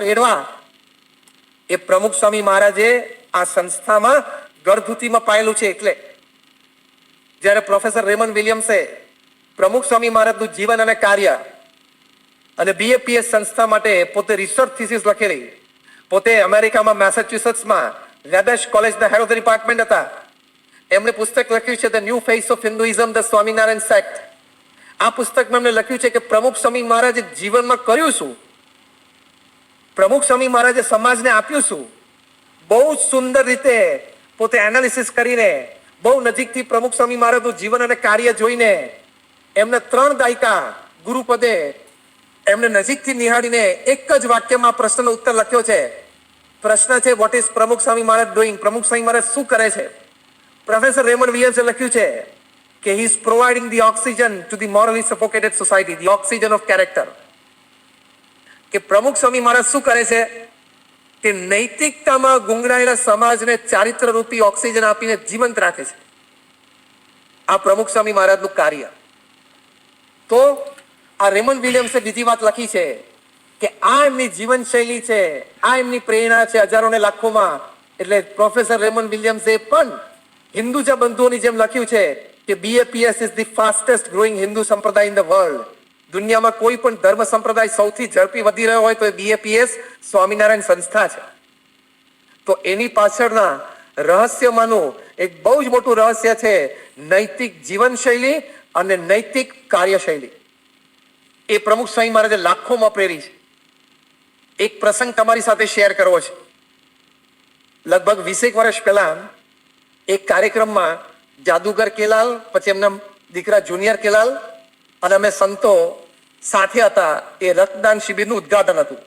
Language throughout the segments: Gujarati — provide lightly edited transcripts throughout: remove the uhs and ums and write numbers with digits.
રેડવા એ પ્રમુખ સ્વામી મહારાજે આ સંસ્થામાં ગળથૂથીમાં પાયેલું છે. એટલે જ્યારે પ્રોફેસર રેમન વિલિયમ્સે પ્રમુખ સ્વામી મહારાજનું જીવન અને કાર્ય અને બીએપીએસ સંસ્થા માટે પોતે રિસર્ચ થીસીસ લખેલી, પોતે અમેરિકામાં મેસેચ્યુસેટ્સમાં વેબેશ કોલેજના હેડ ઓફ ધ ડિપાર્ટમેન્ટ હતા. એમણે પુસ્તક લખ્યું છે the new face of Hinduism, the Swaminarayan sect. આ પુસ્તકમાં એમણે લખ્યું છે કે પ્રમુખ સ્વામી મહારાજે જીવનમાં કર્યું શું, પ્રમુખ સ્વામી મહારાજે સમાજને આપ્યું શું. બહુ સુંદર રીતે પોતે એનાલિસિસ કરીને બહુ નજીકથી પ્રમુખ સ્વામી મહારાજનું જીવન અને કાર્ય જોઈને એમને 3 દાયકા ગુરુપદે એમને નજીકથી નિહાળીને એક જ વાક્યમાં પ્રશ્નનો ઉત્તર લખ્યો છે. પ્રશ્ન છે વોટ ઇઝ પ્રમુખ સ્વામી મહારાજ ડુઈંગ, પ્રમુખ સ્વામી મહારાજ શું કરે છે. પ્રોફેસર રેમન વિલિયમ્સે લખ્યું છે કે he is providing the oxygen to the morally suffocated society, the oxygen of character. કે પ્રમુખ સ્વામી મહારાજ શું કરે છે કે નૈતિકતામાં ગુંગળાયેલા સમાજને ચારિત્ર રૂપી ઓક્સિજન આપીને જીવંત રાખે છે. આ પ્રમુખ સ્વામી મહારાજનું કાર્ય. તો આ રેમન વિલિયમ્સે બીજી વાત લખી છે કે આ એમની જીવનશૈલી છે, આ એમની પ્રેરણા છે હજારોને લાખોમાં. એટલે પ્રોફેસર રેમન વિલિયમ્સે પણ હિન્દુજા બંધુઓની જેમ લખ્યું છે કે BAPS is the fastest growing Hindu સંપ્રદાય ઇન ધ વર્લ્ડ. દુનિયામાં કોઈ પણ ધર્મ સંપ્રદાય સૌથી ઝડપી વધી રહ્યો હોય તો એ બીએપીએસ સ્વામિનારાયણ સંસ્થા છે. તો એની પાછળના રહસ્યમાંનું એક બહુ જ મોટું રહસ્ય છે નૈતિક જીવનશૈલી અને નૈતિક કાર્યશૈલી. એ પ્રમુખ સ્વામી મહારાજે લાખોમાં પ્રેરી છે. એક પ્રસંગ તમારી સાથે શેર કરવો છે. લગભગ 20 વર્ષ પહેલા એક કાર્યક્રમમાં જાદુગર કેલાલ, પછી એમના દીકરા જુનિયર કેલાલ અને અમે સંતો સાથે હતા. એ રક્તદાન શિબિરનું ઉદ્ઘાટન હતું.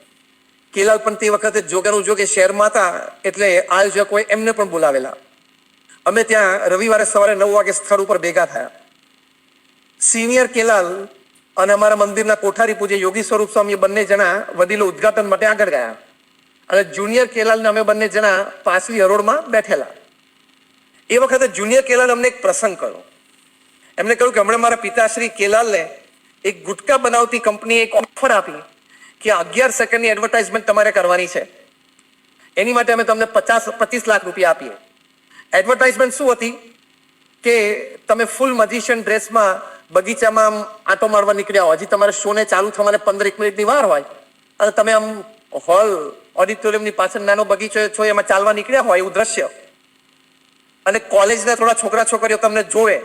કેલાલ પણ તે વખતે જોગાનું જોગે શહેરમાં હતા, એટલે આયોજકોએ એમને પણ બોલાવેલા. અમે ત્યાં રવિવારે સવારે 9 વાગે સ્થળ ઉપર ભેગા થયા. સિનિયર કેલાલ અને અમારા મંદિરના કોઠારી પૂજ્ય યોગી સ્વરૂપ સ્વામી બંને જણા વડીલો ઉદ્ઘાટન માટે આગળ ગયા અને જુનિયર કેલાલને અમે બંને જણા પાછલી હરોળમાં બેઠેલા. એ વખતે જુનિયર કેલાલ અમને એક પ્રસંગ કર્યો. એમને કહ્યું કે હમણાં મારા પિતાશ્રી કેલાલને એક ગુટકા બનાવતી કંપનીએ એક ઓફર આપી કે 11 સેકન્ડની એડવર્ટાઇઝમેન્ટ તમારે કરવાની છે. એની માટે અમે તમને 25 લાખ રૂપિયા આપીએ. એડવર્ટાઇઝમેન્ટ શું હતી કે તમે ફૂલ મજીશિયન ડ્રેસમાં બગીચામાં આંટો મારવા નીકળ્યા હોય, હજી તમારે શોને ચાલુ થવાને 15 મિનિટની વાર હોય અને તમે આમ હોલ ઓડિટોરિયમની પાછળ નાનો બગીચો છો એમાં ચાલવા નીકળ્યા હોય એવું દ્રશ્ય. અને કોલેજના થોડા છોકરા છોકરીઓ તમને જોવે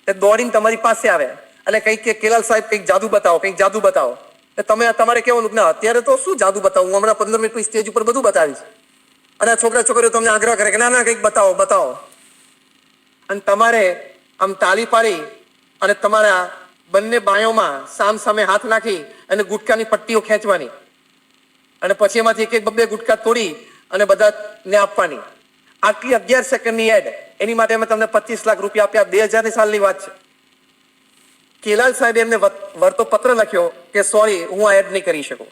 તે દોડીને તમારી પાસે આવે અને કંઈક કે કેલાલ સાહેબ કંઈક જાદુ બતાવો, કંઈક જાદુ બતાવો. તમારે કેવું ના અત્યારે તો શું જાદુ બતાવું, હમણાં 15 મિનિટ પછી સ્ટેજ ઉપર બધું બતાવીશ. અને છોકરા છોકરીઓ તમને આગ્રહ કરે કે ના ના કંઈક બતાવો બતાવો. અને તમારે આમ તાળી પાડી અને તમારા બંને બાયોમાં સામ સામે હાથ નાખી અને ગુટકાની પટ્ટીઓ ખેંચવાની અને પછી એમાંથી એક બબ્બે ગુટકા તોડી અને બધાને આપવાની. આટલી 11 સેકન્ડની એડ, એની માટે અમે તમને 25 લાખ રૂપિયા આપ્યા. 2000ની સાલની વાત છે. કેલાલ સાહેબે એમને વળતો પત્ર લખ્યો કે સોરી, હું આ એડ નહીં કરી શકું.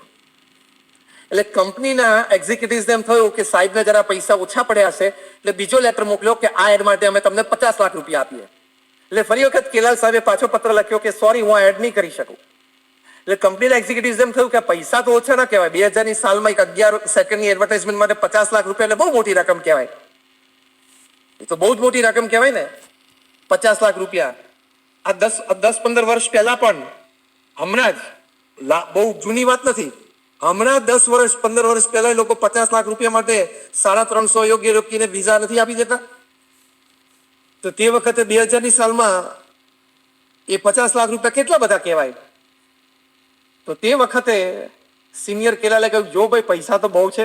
એટલે કંપનીના એક્ઝિક્યુટિવ્સને એમ થયું કે સાહેબને જરા પૈસા ઓછા પડ્યા હશે, એટલે બીજો લેટર મોકલ્યો કે આ એડ માટે અમે તમને 50 લાખ રૂપિયા આપીએ. એટલે ફરી વખત કેલાલ સાહેબે પાછો પત્ર લખ્યો કે સોરી, હું આ એડ નહીં કરી શકું. એટલે કંપનીના એક્ઝિક્યુટિવ્સ એમ થયું કે પૈસા તો ઓછા ના કહેવાય. 2000ની સાલમાં એક 11 સેકન્ડની એડવર્ટાઇઝમેન્ટ માટે 50 લાખ રૂપિયા એટલે બહુ મોટી રકમ કહેવાય. એ તો બહુ જ મોટી રકમ કહેવાય ને, 50 લાખ રૂપિયા. આ 10-15 વર્ષ પહેલા પણ, હમણાં જ બહુ જૂની વાત નથી, હમણાં 10-15 વર્ષ પહેલા લોકો 50 લાખ રૂપિયા માટે 350 યોગ્ય વ્યક્તિને વિઝા નથી આપી દેતા. તો તે વખતે 2000ની સાલમાં એ 50 લાખ રૂપિયા કેટલા બધા કહેવાય. તો તે વખતે સિનિયર કેલાલે કહ્યું જો ભાઈ પૈસા તો બહુ છે,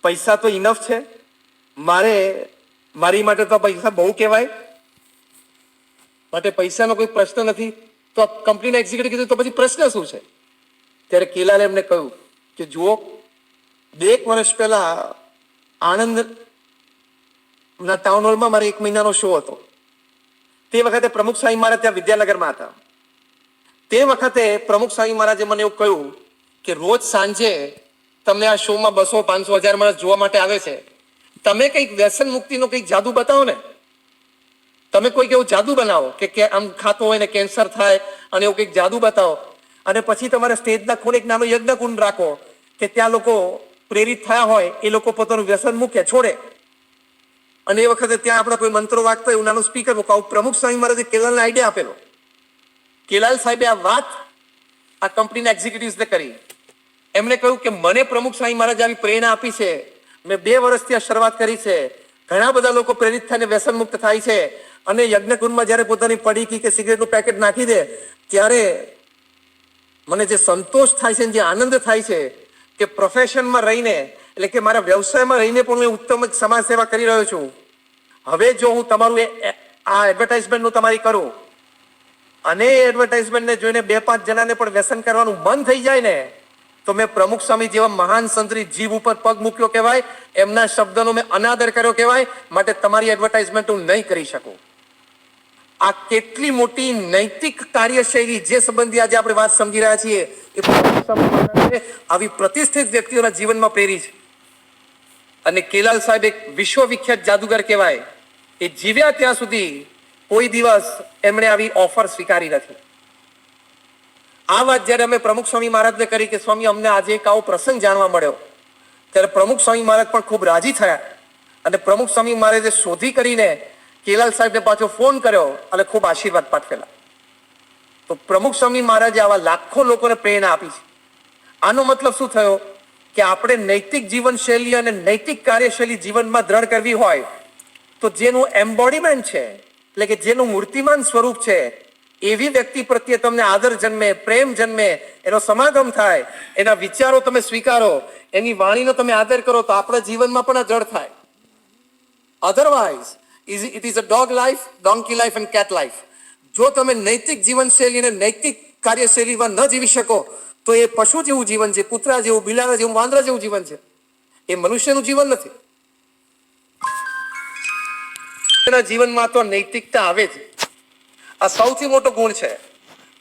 પૈસા તો ઇનફ છે, મારી માટે તો પૈસા બહુ કહેવાય, માટે પૈસાનો કોઈ પ્રશ્ન નથી. તો કંપનીના એક્ઝિક્યુટિવ કીધું તો પછી પ્રશ્ન શું છે. ત્યારે કેલાલે એમને કહ્યું કે જુઓ, 2 વર્ષ પહેલા આણંદ ટાઉન હોલમાં મારે 1 મહિનાનો શો હતો. તે વખતે પ્રમુખ સ્વામી મહારાજ ત્યાં વિદ્યાનગરમાં હતા. તે વખતે પ્રમુખ સ્વામી મહારાજે મને એવું કહ્યું કે રોજ સાંજે તમને આ શોમાં 200, 500, 1000 માણસ જોવા માટે આવે છે. તમે કંઈક વ્યસન મુક્તિનો કંઈક જાદુ બતાવો ને. તમે કોઈક એવું જાદુ બનાવો કે આમ ખાતો હોય ને કેન્સર થાય અને એવું કંઈક જાદુ બતાવો. અને પછી તમારે સ્ટેજના ખૂણે એક નાનો યજ્ઞ કુંડ રાખો કે ત્યાં લોકો પ્રેરિત થયા હોય એ લોકો પોતાનું વ્યસન મૂકે, છોડે. અને એ વખતે ત્યાં આપણે કોઈ મંત્રો વાગતા એવું નાનું સ્પીકર મૂકાવું. પ્રમુખ સ્વામી મહારાજે કેલાલને આઈડિયા આપેલો. કેલાલ સાહેબે આ વાત આ કંપનીના એક્ઝિક્યુટિવ્સને કરી. એમણે કહ્યું કે મને પ્રમુખ સ્વામી મહારાજે આવી પ્રેરણા આપી છે, મેં 2 વર્ષથી આ શરૂઆત કરી છે, ઘણા બધા લોકો પ્રેરિત થઈને વ્યસન મુક્ત થાય છે, અને યજ્ઞકુંડમાં જ્યારે પોતાની પડીકી કે સિગરેટનું પેકેટ નાખી દે ત્યારે મને જે સંતોષ થાય છે, જે આનંદ થાય છે કે પ્રોફેશનમાં રહીને, એટલે કે મારા વ્યવસાયમાં રહીને પણ હું ઉત્તમ સમાજ સેવા કરી રહ્યો છું. હવે જો હું તમારું આ એડવર્ટાઇઝમેન્ટનું તમારી કરું અને એ એડવર્ટાઇઝમેન્ટને જોઈને 2-5 જણાને પણ વ્યસન કરવાનું મન થઈ જાય ને, તો મેં પ્રમુખ સ્વામી જેવા મહાન સંતની જીભ ઉપર પગ મૂક્યો કહેવાય, એમના શબ્દનો મેં અનાદર કર્યો કહેવાય. માટે તમારી એડવર્ટાઇઝમેન્ટ હું નહીં કરી શકું. આ કેટલી મોટી નૈતિક કાર્યશૈલી જે સંબંધી આજે આપણે વાત સમજી રહ્યા છીએ એ પ્રમુખ સ્વામી મહારાજે આવી પ્રતિષ્ઠિત વ્યક્તિઓના જીવનમાં પ્રેરી છે. અને કેલાલ સાહેબ એક વિશ્વવિખ્યાત જાદુગર કહેવાય. એ જીવ્યા ત્યાં સુધી કોઈ દિવસ એમણે આવી ઓફર સ્વીકારી નથી. આ વાત જ્યારે અમે પ્રમુખ સ્વામી મહારાજને કરી કે સ્વામી અમને આજે એક આવો પ્રસંગ જાણવા મળ્યો, ત્યારે પ્રમુખ સ્વામી મહારાજ પણ ખૂબ રાજી થયા. અને પ્રમુખ સ્વામી મહારાજે શોધી કરીને કેલાલ સાહેબને પાછો ફોન કર્યો અને ખૂબ આશીર્વાદ પાઠવેલા. તો પ્રમુખ સ્વામી મહારાજે આવા લાખો લોકોને પ્રેરણા આપી છે. આનો મતલબ શું થયો કે આપણે નૈતિક જીવનશૈલી અને નૈતિક કાર્યશૈલી જીવનમાં દ્રઢ કરવી હોય તો જેનું એમ્બોડીમેન્ટ છે, એટલે કે જેનું મૂર્તિમાન સ્વરૂપ છે, એવી વ્યક્તિ પ્રત્યે તમને આદર જન્મે, પ્રેમ જન્મે, એનો સમાગમ થાય, એના વિચારો તમે સ્વીકારો, એની વાણીનો તમે આદર કરો, તો આપણા જીવનમાં પણ આ જળ થાય. Otherwise it is a dog life, ડોન્કી life and cat life. જો તમે નૈતિક જીવનશૈલી અને નૈતિક કાર્યશૈલીમાં ન જીવી શકો તો એ પશુ જેવું જીવન છે, કૂતરા જેવું, બિલાડા જેવું, વાંદરા જેવું જીવન છે. એ મનુષ્યનું જીવન નથી. જીવનમાં તો નૈતિકતા આવે જ. આ સૌથી મોટો ગુણ છે.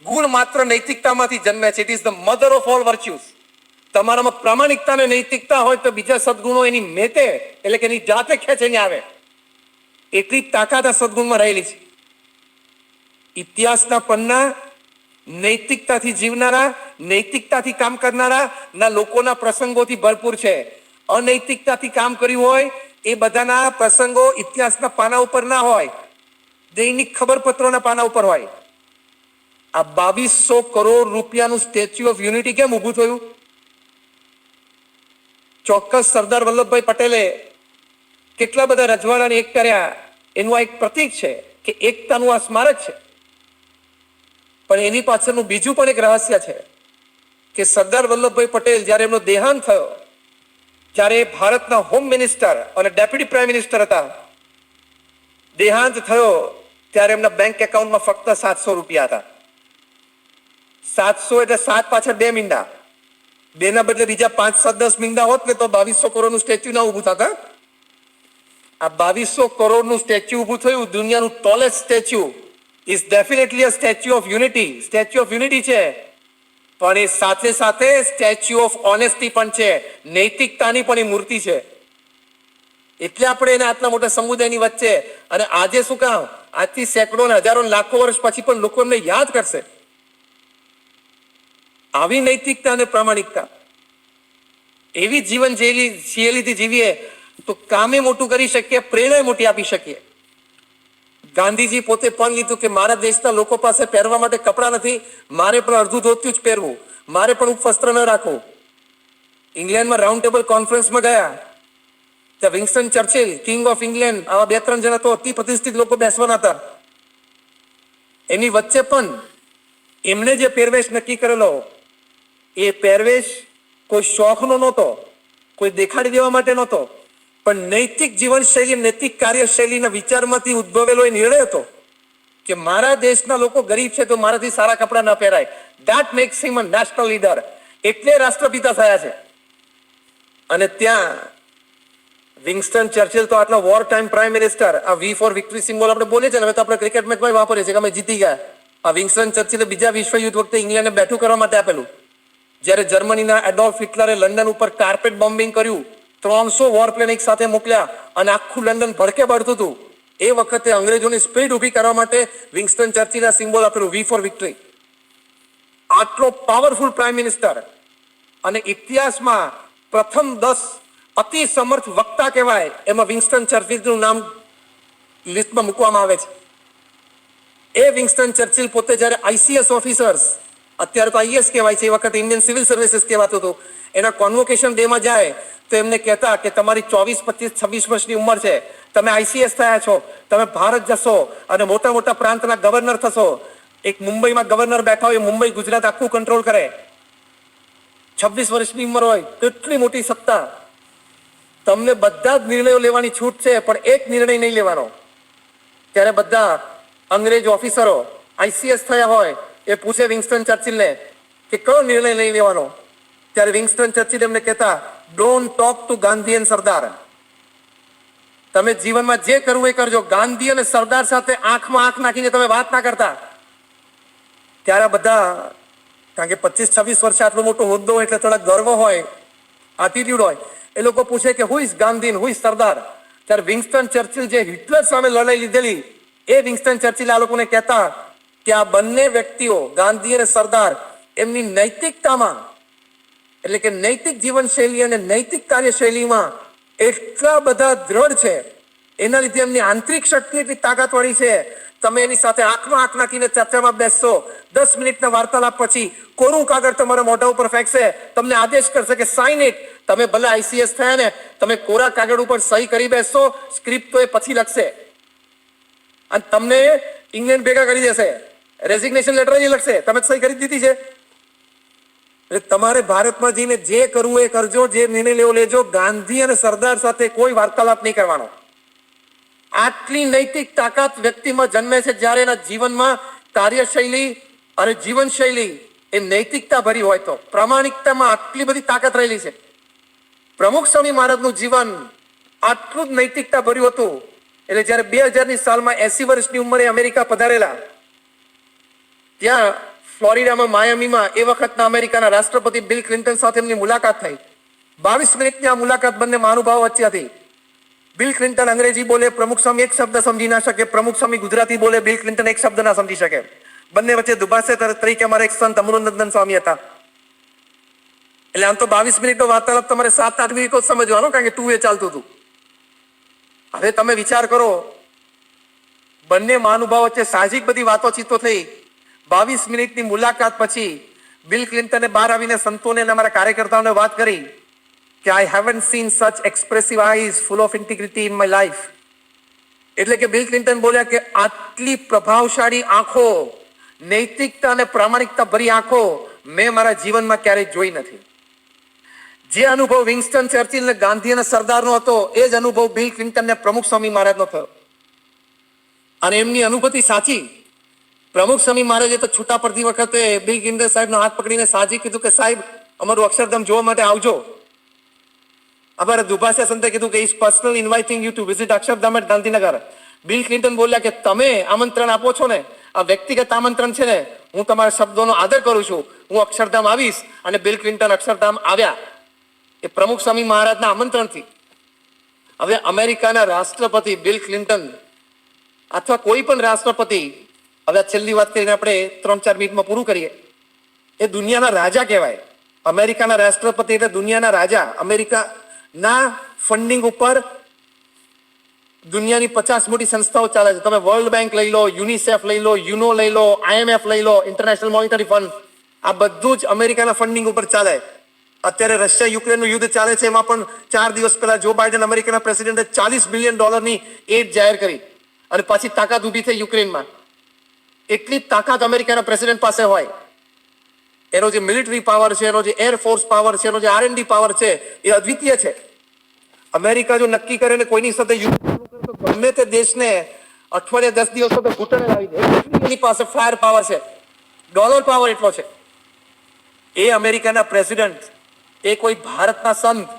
ગુણ માત્ર નૈતિકતામાંથી જન્મે છે. It is the mother of all virtues. તમારામાં પ્રામાણિકતા અને નૈતિકતા હોય તો બીજા સદગુણો એની મેતે, એટલે કે એની જાતે ખેંચીને આવે. એટલી તાકાત આ સદગુણમાં રહેલી છે. ઇતિહાસના પન્ના નૈતિકતાથી જીવનારા, નૈતિકતાથી કામ કરનારા ના લોકોના પ્રસંગોથી ભરપૂર છે. અનૈતિકતાથી કામ કર્યું હોય એ બધાના પ્રસંગો ઇતિહાસના પાના ઉપર ના હોય, દૈનિક ખબરપત્રોના પાના ઉપર હોય. આ 2200 કરોડ રૂપિયાનું સ્ટેચ્યુ ઓફ યુનિટી કેમ ઊભું થયું? ચોક્કસ સરદાર વલ્લભભાઈ પટેલે કેટલા બધા રજવાડાને એક કર્યા, એનું આ એક પ્રતીક છે કે એકતાનું આ સ્મારક છે. પણ એની પાછળનું બીજું પણ એક રહસ્ય છે કે સરદાર વલ્લભભાઈ પટેલ જ્યારે એમનો દેહાંત થયો, જ્યારે ભારતના હોમ મિનિસ્ટર અને ડેપ્યુટી પ્રાઇમ મિનિસ્ટર હતા, દેહાંત થયો ત્યારે એમના બેંક એકાઉન્ટમાં ફક્ત 700 રૂપિયા હતા. 700 એટલે 7 પાછળ 2 મીંડા, 2 ના બદલે બીજા 5, 7, 10 મીંડા હોત ને તો 2200 કરોડનું સ્ટેચ્યુ ના ઊભું થતા. આ 2200 કરોડનું સ્ટેચ્યુ ઊભું થયું. દુનિયાનું tallest statue is definitely a statue of unity. Statue of unity છે, પણ એ સાથે સાથે સ્ટેચ્યુ ઓફ ઓનેસ્ટી પણ છે. નૈતિકતાની પણ એ મૂર્તિ છે. એટલે આપણે એને આટલા મોટા સમુદાયની વચ્ચે, અને આજે શું કામ, આજથી સેંકડો ને હજારો લાખો વર્ષ પછી પણ લોકો એમને યાદ કરશે. આવી નૈતિકતા અને પ્રામાણિકતા, એવી જીવન શૈલીથી જીવીએ તો કામે મોટું કરી શકીએ, પ્રેરણા મોટી આપી શકીએ. ગાંધીજી પોતે પણ લીધું કે મારા દેશના લોકો પાસે પહેરવા માટે કપડાં નથી, મારે પણ અડધું ધોતિયું જ પહેરવું, મારે પણ ઉપવસ્ત્ર ન રાખવું. ઇંગ્લેન્ડમાં રાઉન્ડ ટેબલ કોન્ફરન્સમાં ગયા, ત્યાં Winston Churchill, king of England, આવા 2-3 જણા તો અતિ પ્રતિષ્ઠિત લોકો બેસવાના હતા. એની વચ્ચે પણ એમણે જે પહેરવેશ નક્કી કરેલો, એ પહેરવેશ કોઈ શોખનો નહોતો, કોઈ દેખાડી દેવા માટે નહોતો, પણ નૈતિક જીવનશૈલી, નૈતિક કાર્યશૈલીના વિચારમાંથી ઉદ્ભવેલો એ નિર્ણય હતો કે મારા દેશના લોકો ગરીબ છે તો મારાથી સારા કપડાં ન પહેરાય. That makes him a national leader. એટલે રાષ્ટ્રપિતા થયા છે. અને ત્યાં વિન્સ્ટન ચર્ચિલ તો આટલા વોર ટાઈમ પ્રાઇમ મિનિસ્ટર, આ વી ફોર વિક્ટરી સિમ્બોલ આપણે બોલીએ છીએ ને, હવે તો આપણે ક્રિકેટ મેચમાં વાપરીએ છીએ કે અમે જીતી ગયા. આ વિન્સ્ટન ચર્ચિલે બીજા વિશ્વયુદ્ધ વખતે ઇંગ્લેન્ડને બેઠું કરવા માટે આપેલું. જ્યારે જર્મનીના એડોલ્ફ હિટલરે લંડન ઉપર કાર્પેટ બોમ્બિંગ કર્યું, 300 વોરપ્લેન એક સાથે મોકલ્યા અને આખું લંડન ભડકે બળતું હતું, એ વખતે અંગ્રેજોની સ્પીડ ઊભી કરવા માટે વિન્સ્ટન ચર્ચિલના સિમ્બોલ આપેલું, વી ફોર વિક્ટરી. આટલો પાવરફુલ પ્રાઇમ મિનિસ્ટર, અને ઇતિહાસમાં પ્રથમ 10 અતિ સમર્થ વક્તા કહેવાય એમાં વિન્સ્ટન ચર્ચિલનું નામ લિસ્ટમાં મૂકવામાં આવે છે. એ વિન્સ્ટન ચર્ચિલ પોતે જ્યારે આઈસીએસ ઓફિસર્સ, અત્યારે તો આઈએસ કહેવાય છે, એ વખતે ઇન્ડિયન સિવિલ સર્વિસીસ કહેવાતું હતું, એના કોન્વોકેશન ડેમાં જાય તો એમને કહેતા કે તમારી 24, 25, 26 વર્ષની ઉંમર છે, તમે આઈસીએસ થયા છો, તમે ભારત જશો અને મોટા મોટા પ્રાંતના ગવર્નર થશો. એક મુંબઈમાં ગવર્નર બેઠા હોય, મુંબઈ ગુજરાત આખું કંટ્રોલ કરે. 26 વર્ષની ઉંમર હોય, કેટલી મોટી સત્તા. તમને બધા જ નિર્ણયો લેવાની છૂટ છે, પણ એક નિર્ણય નહીં લેવાનો. ત્યારે બધા અંગ્રેજ ઓફિસરો આઈસીએસ થયા હોય એ પૂછે વિન્સ્ટન ચર્ચિલને કે કયો નિર્ણય નહીં લેવાનો. ત્યારે વિન્સ્ટન ચર્ચિલ એમને કહેતા, don't talk to Gandhi and સરદાર. તમે જીવનમાં જે કરવું એ કરજો, ગાંધી અને સરદાર સાથે આંખમાં આંખ નાખીને તમે વાત ના કરતા. ત્યારે બધા, કારણ કે 25-26 વર્ષે આટલો મોટો હોદ્દો હોય એટલે થોડા ગર્વ હોય, એટીટ્યુડ હોય, એ લોકો પૂછે કે who is Gandhi, who is સરદાર. ત્યારે વિન્સ્ટન ચર્ચિલ જે હિટલર સામે લડાઈ લીધેલી, એ વિન્સ્ટન ચર્ચિલ આ લોકોને કહેતા કે આ બંને વ્યક્તિઓ, ગાંધી અને સરદાર, એમની નૈતિકતામાં, એટલે કે નૈતિક જીવનશૈલી અને નૈતિક કાર્યશૈલીમાં એટલા બધા દ્રઢ છે, એના લીધે એમની આંતરિક શક્તિ એટલી તાકાતવાળી છે. તમે એની સાથે આંખમાં આંખ નાખીને ચર્ચામાં બેસશો, 10 મિનિટના વાર્તાલાપ પછી કોરું કાગળ તમારા મોઢા ઉપર ફેંકશે, તમને આદેશ કરશે કે સાઇન ઇટ. તમે ભલે આઈસીએસ થયા ને, તમે કોરા કાગળ ઉપર સહી કરી બેસશો, સ્ક્રિપ્ટ તો એ પછી લખશે અને તમને ઇંગ્લેન્ડ ભેગા કરી દેશે. રેઝિગ્નેશન લેટર જ લખશે, તમે સહી કરી દીધી છે. એટલે તમારે ભારતમાં જઈને જે કરવું એ કરજો, જે નિર્ણય લેવો લેજો, ગાંધી અને સરદાર સાથે કોઈ વાર્તાલાપ નહીં કરવાનો. આટલી નૈતિક તાકાત વ્યક્તિમાં જન્મે છે જ્યારે એના જીવનમાં કાર્યશૈલી અને જીવનશૈલી એ નૈતિકતા ભરી હોય, તો પ્રામાણિકતામાં આટલી બધી તાકાત રહેલી છે. પ્રમુખ સ્વામી મહારાજનું જીવન આટલું જ નૈતિકતા ભર્યું હતું. એટલે જ્યારે 2000ની સાલમાં 80 વર્ષની ઉંમરે અમેરિકા પધારેલા, ત્યાં ફ્લોરિડામાં માયામીમાં એ વખતના અમેરિકાના રાષ્ટ્રપતિ બિલ ક્લિન્ટન સાથે એમની મુલાકાત થઈ. 22 મિનિટની આ મુલાકાત બંને મહાનુભાવો વચ્ચે હતી. બિલ ક્લિન્ટન અંગ્રેજી બોલે, પ્રમુખ સ્વામી એક શબ્દ સમજી ના શકે. પ્રમુખ સ્વામી ગુજરાતી બોલે, બિલ ક્લિન્ટન એક શબ્દ ના સમજી શકે. બંને વચ્ચે દુભાષે તરીકે અમારા એક સંત અમૃતનંદન સ્વામી હતા. એટલે આમ તો 22 મિનિટનો વાર્તાલાપ તમારે 7-8 મિનિટો સમજવાનો, કારણ કે 2 વે ચાલતું હતું. હવે તમે વિચાર કરો, બંને મહાનુભાવો વચ્ચે સાહજિક બધી વાતોચીતો થઈ. 22 મિનિટની મુલાકાત પછી બિલ ક્લિન્ટને બહાર આવીને સંતોને અને અમારા કાર્યકર્તાઓને વાત કરી કે I haven't seen such expressive eyes full of integrity in my life. એટલે કે બિલ ક્લિન્ટન બોલ્યા કે આટલી પ્રભાવશાળી આંખો, નૈતિકતા અને પ્રામાણિકતા ભરી આંખો મેં મારા જીવનમાં ક્યારેય જોઈ નથી. જે અનુભવ વિન્સ્ટન ચર્ચિલ ને ગાંધી અને સરદારનો હતો, એ જ અનુભવ બિલ ક્લિન્ટનને પ્રમુખ સ્વામી મહારાજનો થયો. અને એમની અનુભૂતિ સાચી. પ્રમુખ સ્વામી મહારાજે તો છૂટા પડતી વખતે બિલ ક્લિન્ટન સાહેબનો હાથ પકડીને સાજી કીધું કે સાહેબ, અમારું અક્ષરધામ જોવા માટે આવજો. અમારા દુભાષા સંતે કીધું કે is personally inviting you to visit Akshardham at Gandhinagar. Bill Clinton બોલ્યા કે તમે આમંત્રણ આપો છો ને, આ વ્યક્તિગત આમંત્રણ છે ને, હું તમારા શબ્દોનો આદર કરું છું, હું અક્ષરધામ આવીશ. અને બિલ ક્લિન્ટન અક્ષરધામ આવ્યા, એ પ્રમુખ સ્વામી મહારાજના આમંત્રણથી. હવે અમેરિકાના રાષ્ટ્રપતિ બિલ ક્લિન્ટન અથવા કોઈ પણ રાષ્ટ્રપતિ, હવે છેલ્લી વાત કરીને આપણે 3-4 મિનિટમાં પૂરું કરીએ, એ દુનિયાના રાજા કહેવાય. અમેરિકાના રાષ્ટ્રપતિ એટલે દુનિયાના રાજા. અમેરિકાના ફંડિંગ ઉપર દુનિયાની 50 મોટી સંસ્થાઓ ચાલે છે. તમે વર્લ્ડ બેંક લઈ લો, યુનિસેફ લઈ લો, યુનો લઈ લો, IMF લઈ લો, ઇન્ટરનેશનલ મોનિટરી ફંડ, આ બધું જ અમેરિકાના ફંડિંગ ઉપર ચાલે. અત્યારે રશિયા યુક્રેનનું યુદ્ધ ચાલે છે, એમાં પણ 4 દિવસ પહેલા જો બાઇડન અમેરિકાના પ્રેસિડેન્ટે $40 બિલિયન એડ જાહેર કરી અને પછી તાકાત ઊભી થઈ યુક્રેનમાં. એટલી તાકાત અમેરિકાના પ્રેસિડેન્ટ પાસે હોય. એનો જે મિલિટરી પાવર છે, એનો જે એરફોર્સ પાવર છે, એનો જે R&D પાવર છે, એ અદ્વિતીય છે. અમેરિકા જો નક્કી કરે ને કોઈની સાથે યુદ્ધ તો ગમે તે દેશને અઠવાડિયા 10 દિવસ સુધી ઘૂંટણે લાવી દે. એની પાસે ફાયર પાવર છે, ડોલર પાવર એટલો છે. એ અમેરિકાના પ્રેસિડેન્ટ, એ કોઈ ભારતના સંત,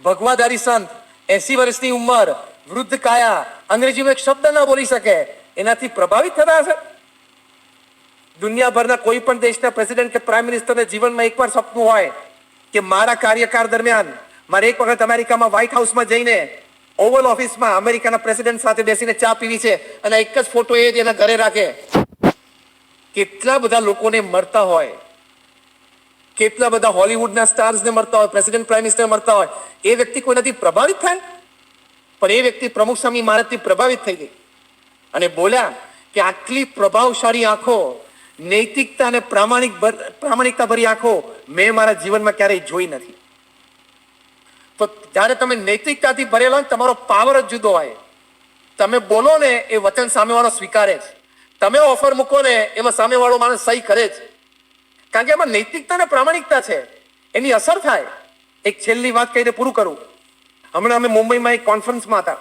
ભગવાધારી સંત, 80 વર્ષની ઉંમર, વૃદ્ધ કાયા, અંગ્રેજીમાં એક શબ્દ ના બોલી શકે, એનાથી પ્રભાવિત થતા હશે? દુનિયાભરના કોઈ પણ દેશના પ્રેસિડેન્ટ કે પ્રાઇમ મિનિસ્ટરને જીવનમાં એકવાર સપનું હોય કે મારા કાર્યકાળ દરમિયાન મારે એક વખત અમેરિકામાં વ્હાઇટ હાઉસમાં જઈને ઓવલ ઓફિસમાં અમેરિકાના પ્રેસિડેન્ટ સાથે બેસીને ચા પીવી છે, અને એક જ ફોટો એ એના ઘરે રાખે. કેટલા બધા લોકોને મળતા હોય, કેટલા બધા હોલિવૂડના સ્ટાર્સને મળતા હોય, પ્રેસિડેન્ટ પ્રાઇમ મિનિસ્ટર મળતા હોય, એ વ્યક્તિ કોઈનાથી પ્રભાવિત થાય? પણ એ વ્યક્તિ પ્રમુખ સ્વામી મહારાજથી પ્રભાવિત થઈ ગઈ અને બોલ્યા કે આટલી પ્રભાવશાળી આંખો, નૈતિકતા અને પ્રામાણિકતા ભરી આંખો મેં મારા જીવનમાં ક્યારેય જોઈ નથી. તો જ્યારે તમે નૈતિકતાથી ભરેલા હોય, તમારો પાવર જ જુદો હોય. તમે બોલો ને એ વચન સામેવાળો સ્વીકારે છે, તમે ઓફર મૂકો ને એમાં સામેવાળો માણસ સહી કરે છે, કારણ કે એમાં નૈતિકતા અને પ્રામાણિકતા છે, એની અસર થાય. એક છેલ્લી વાત કહીને પૂરું કરું. હમણાં અમે મુંબઈમાં એક કોન્ફરન્સમાં હતા.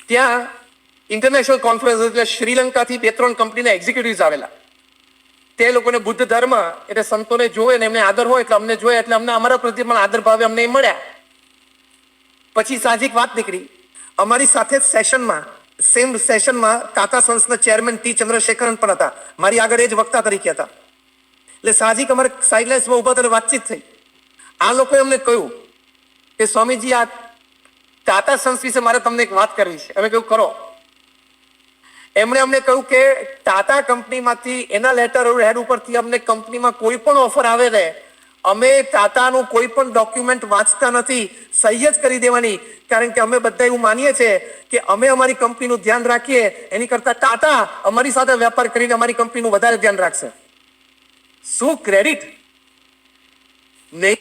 ત્યાં ઇન્ટરનેશનલ કોન્ફરન્સ એટલે શ્રીલંકાથી 2-3 કંપનીના એક્ઝિક્યુટિવ્સ આવેલા. તે લોકોને બુદ્ધ ધર્મ એટલે સંતોને જોવે ને એમને આદર હોય એટલે અમને જોયા એટલે અમને અમારા પ્રત્યે પણ આદર ભાવે અમને મળ્યા. પછી સાહજિક વાત નીકળી. અમારી સાથે સેમ સેશનમાં ટાટા સન્સના ચેરમેન ટી ચંદ્રશેખરન પણ હતા. મારી આગળ એ જ વક્તા તરીકે હતા. એટલે સાહજિક અમારે સાઇડલાઇન્સમાં ઉભા ત્યારે વાતચીત થઈ. આ લોકોએ અમને કહ્યું કે સ્વામીજી, આ ટાટા સન્સ વિશે મારે તમને એક વાત કરવી છે. અમે કહ્યું કરો. એમણે અમને કહ્યું કે ટાટા કંપનીમાંથી એના લેટર હેડ ઉપરથી અમને કંપનીમાં કોઈ પણ ઓફર આવે ને, અમે ટાટાનું કોઈ પણ ડોક્યુમેન્ટ વાંચતા નથી, સહી જ કરી દેવાની. કારણ કે અમે બધા એવું માનીએ છીએ કે અમે અમારી કંપનીનું ધ્યાન રાખીએ એની કરતા ટાટા અમારી સાથે વેપાર કરીને અમારી કંપનીનું વધારે ધ્યાન રાખશે. શું ક્રેડિટ નહીં.